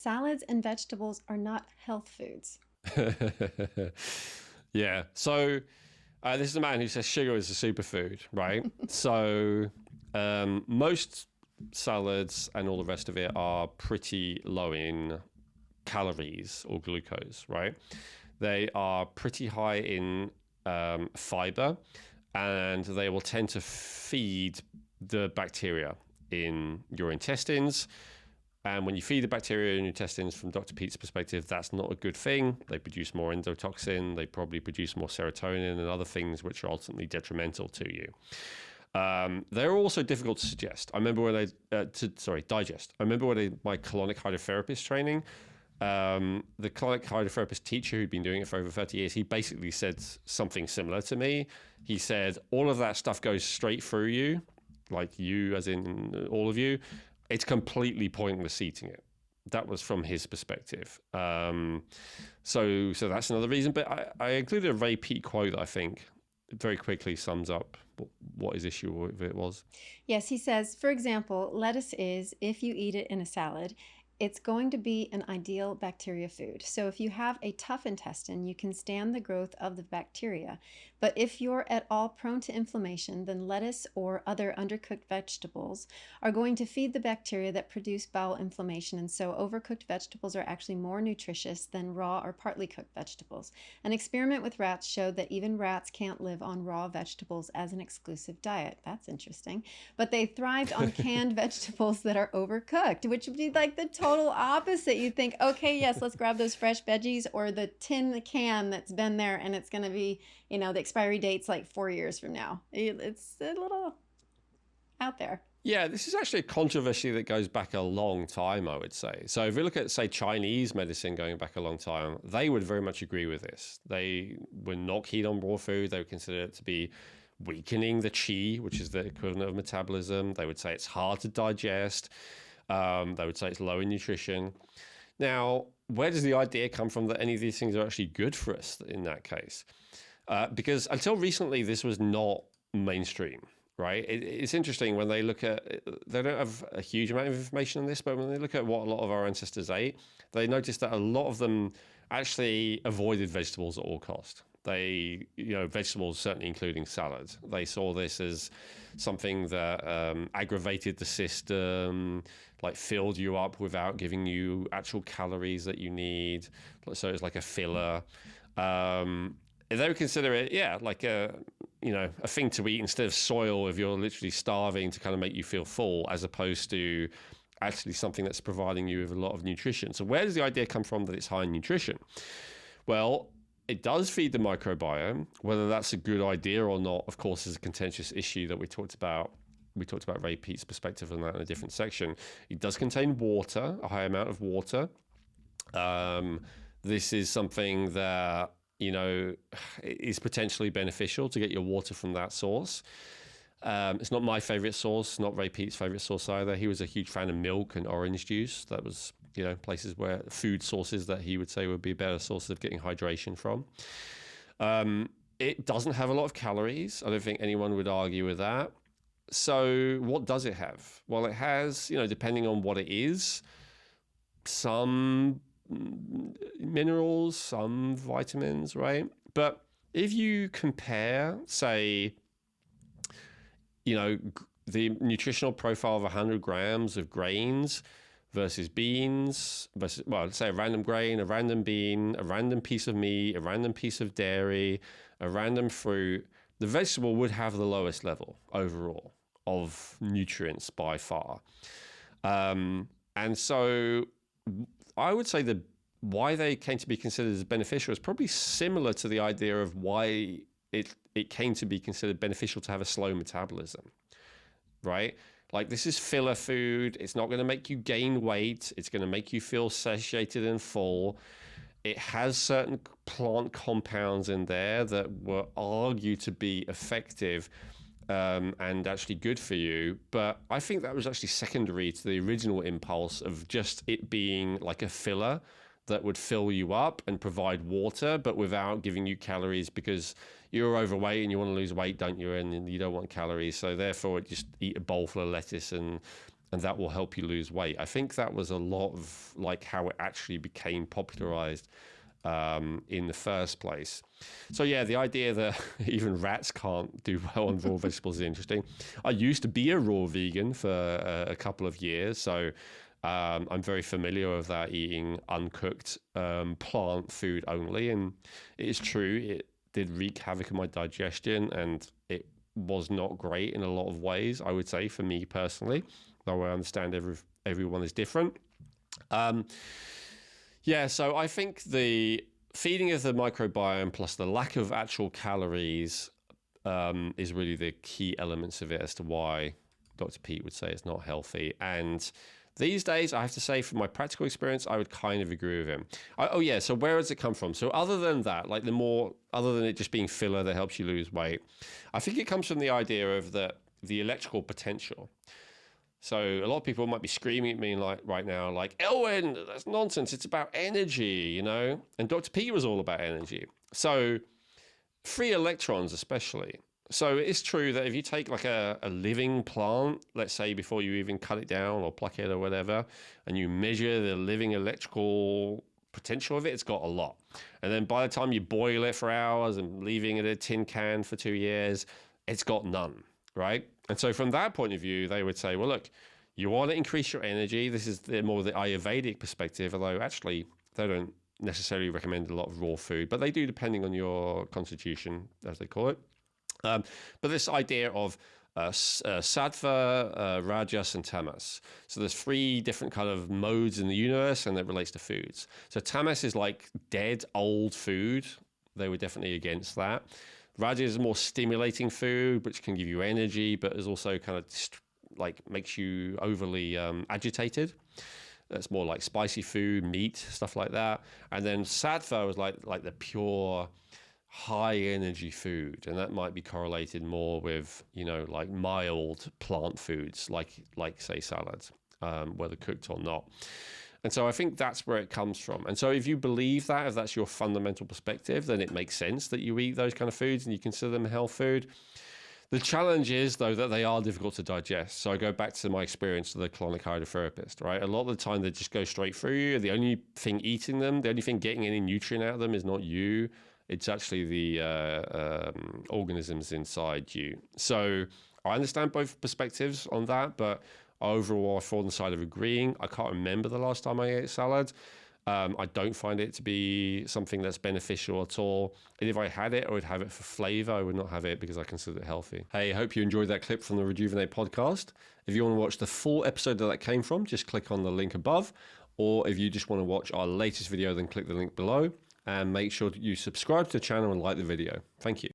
Salads and vegetables are not health foods. Yeah. So this is a man who says sugar is a superfood, right? So most salads and all the rest of it are pretty low in calories or glucose, right? They are pretty high in fiber, and they will tend to feed the bacteria in your intestines. And when you feed the bacteria in your intestines, from Dr. Peat's perspective, that's not a good thing. They produce more endotoxin. They probably produce more serotonin and other things which are ultimately detrimental to you. They're also difficult to suggest. I remember when digest. I remember when my colonic hydrotherapist training, the colonic hydrotherapist teacher who'd been doing it for over 30 years, he basically said something similar to me. He said, all of that stuff goes straight through you, like you as in all of you. It's completely pointless eating it. That was from his perspective. So that's another reason. But I included a Ray Peat quote that I think very quickly sums up what his issue with it was. Yes, he says, for example, lettuce is, if you eat it in a salad, it's going to be an ideal bacteria food. So if you have a tough intestine, you can stand the growth of the bacteria. But if you're at all prone to inflammation, then lettuce or other undercooked vegetables are going to feed the bacteria that produce bowel inflammation. And so overcooked vegetables are actually more nutritious than raw or partly cooked vegetables. An experiment with rats showed that even rats can't live on raw vegetables as an exclusive diet. That's interesting. But they thrived on canned vegetables that are overcooked, which would be like the total opposite. You think, okay, yes, let's grab those fresh veggies, or the tin can that's been there and it's going to be, the expiry date's like 4 years from now. It's a little out there. Yeah, this is actually a controversy that goes back a long time, I would say. So if we look at, say, Chinese medicine going back a long time, they would very much agree with this. They were not keen on raw food. They would consider it to be weakening the qi, which is the equivalent of metabolism. They would say it's hard to digest. They would say it's low in nutrition. Now, where does the idea come from that any of these things are actually good for us in that case? Because until recently, this was not mainstream, right? It's interesting when they look at, they don't have a huge amount of information on this, but when they look at what a lot of our ancestors ate, they noticed that a lot of them actually avoided vegetables at all cost. They, vegetables, certainly including salads, they saw this as something that aggravated the system, like filled you up without giving you actual calories that you need. So it's like a filler. They would consider it, like a thing to eat instead of soil if you're literally starving to kind of make you feel full, as opposed to actually something that's providing you with a lot of nutrition. So where does the idea come from that it's high in nutrition? Well, it does feed the microbiome. Whether that's a good idea or not, of course, is a contentious issue that we talked about. We talked about Ray Peat's perspective on that in a different section. It does contain water, a high amount of water. This is something that, is potentially beneficial to get your water from that source. It's not my favorite source, not Ray Peat's favorite source either. He was a huge fan of milk and orange juice. That was, places where food sources that he would say would be better sources of getting hydration from. It doesn't have a lot of calories. I don't think anyone would argue with that. So what does it have? Well, it has, depending on what it is, some minerals, some vitamins, right? But if you compare, say, the nutritional profile of 100 grams of grains versus beans, versus, well, let's say a random grain, a random bean, a random piece of meat, a random piece of dairy, a random fruit, the vegetable would have the lowest level overall of nutrients by far. And so I would say that why they came to be considered as beneficial is probably similar to the idea of why it came to be considered beneficial to have a slow metabolism, right? Like, this is filler food. It's not going to make you gain weight. It's going to make you feel satiated and full. It has certain plant compounds in there that were argued to be effective and actually good for you. But I think that was actually secondary to the original impulse of just it being like a filler that would fill you up and provide water, but without giving you calories, because you're overweight and you want to lose weight, don't you? And you don't want calories. So therefore, just eat a bowl full of lettuce and and that will help you lose weight. I think that was a lot of like how it actually became popularized in the first place. So yeah, the idea that even rats can't do well on raw vegetables is interesting. I used to be a raw vegan for a couple of years, so I'm very familiar with that, eating uncooked plant food only. And it is true, it did wreak havoc on my digestion, and it was not great in a lot of ways, I would say, for me personally, though I understand everyone is different. Yeah, so I think the feeding of the microbiome plus the lack of actual calories is really the key elements of it as to why Dr. Peat would say it's not healthy. And these days, I have to say, from my practical experience, I would kind of agree with him. Oh yeah, so where does it come from? So other than that, like other than it just being filler that helps you lose weight, I think it comes from the idea of the electrical potential. So a lot of people might be screaming at me like right now, like, Elwin, that's nonsense. It's about energy, you know? And Dr. P was all about energy. So free electrons especially. So it's true that if you take like a living plant, let's say before you even cut it down or pluck it or whatever, and you measure the living electrical potential of it, it's got a lot. And then by the time you boil it for hours and leaving it in a tin can for 2 years, it's got none, right? And so from that point of view, they would say, well, look, you want to increase your energy. This is more the Ayurvedic perspective, although actually they don't necessarily recommend a lot of raw food, but they do depending on your constitution, as they call it. But this idea of sattva, rajas, and tamas. So there's 3 different kind of modes in the universe, and it relates to foods. So tamas is like dead, old food. They were definitely against that. Raja is more stimulating food, which can give you energy, but is also kind of like makes you overly agitated. That's more like spicy food, meat, stuff like that. And then sattva was like the pure high energy food, and that might be correlated more with, you know, like mild plant foods, like say salads, whether cooked or not. And so I think that's where it comes from. And so if you believe that, if that's your fundamental perspective, then it makes sense that you eat those kind of foods and you consider them health food. The challenge is, though, that they are difficult to digest. So I go back to my experience with the colonic hydrotherapist, right? A lot of the time they just go straight through you. The only thing eating them, the only thing getting any nutrient out of them is not you. It's actually the organisms inside you. So I understand both perspectives on that, but overall, I fall on the side of agreeing. I can't remember the last time I ate salad. I don't find it to be something that's beneficial at all. And if I had it, I would have it for flavor. I would not have it because I consider it healthy. Hey, I hope you enjoyed that clip from the Rejuvenate podcast. If you want to watch the full episode that came from, just click on the link above. Or if you just want to watch our latest video, then click the link below. And make sure you subscribe to the channel and like the video. Thank you.